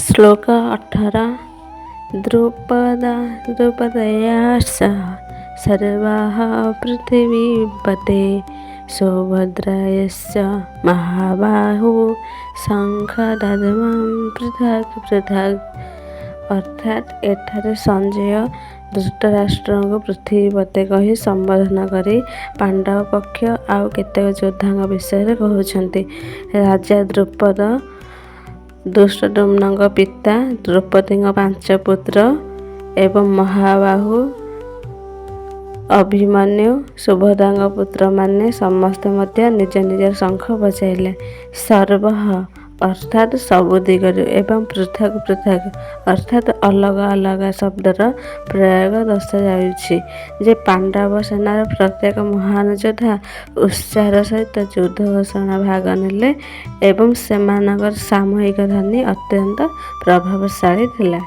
ଶ୍ଲୋକ 18 ଦ୍ରୁପଦୟା ସହ ସର୍ବାଃ ପୃଥିବୀପତେ ସୌଭଦ୍ରାୟଶ୍ଚ ମହାବାହୁ ଶଙ୍ଖଦଧ୍ୱଜଂ ପୃଥକ୍ ପୃଥକ୍। ଅର୍ଥାତ୍ ଏଠାରେ ସଞ୍ଜୟ ଧୃତରାଷ୍ଟ୍ରଙ୍କୁ ପୃଥିବୀପତେ କହି ସମ୍ବୋଧନ କରି ପାଣ୍ଡବ ପକ୍ଷ ଆଉ କେତେକ ଯୋଦ୍ଧାଙ୍କ ବିଷୟରେ କହୁଛନ୍ତି। ରାଜା ଦ୍ରୁପଦ ଧୃଷ୍ଟଦ୍ୟୁମ୍ନଙ୍କ ପିତା, ଦ୍ରୌପଦୀଙ୍କ 5 ପୁତ୍ର ଏବଂ ମହାବାହୁ ଅଭିମନ୍ୟୁ, ସୁଭଦ୍ରାଙ୍କ ପୁତ୍ରମାନେ ସମସ୍ତେ ମଧ୍ୟ ନିଜ ନିଜ ଶଙ୍ଖ ବଜାଇଲେ। ସର୍ବଃ ଅର୍ଥାତ୍ ସବୁ ଦିଗରୁ ଏବଂ ପୃଥକ୍ ପୃଥକ୍ ଅର୍ଥାତ୍ ଅଲଗା ଅଲଗା ଶବ୍ଦର ପ୍ରୟୋଗ ଦର୍ଶାଯାଉଛି ଯେ ପାଣ୍ଡବ ସେନାର ପ୍ରତ୍ୟେକ ମହାନ ଯୋଦ୍ଧା ଉତ୍ସାହର ସହିତ ଯୁଦ୍ଧ ଘୋଷଣାରେ ଭାଗ ନେଲେ ଏବଂ ସେମାନଙ୍କର ସାମୂହିକ ଧ୍ୱନି ଅତ୍ୟନ୍ତ ପ୍ରଭାବଶାଳୀ ଥିଲା।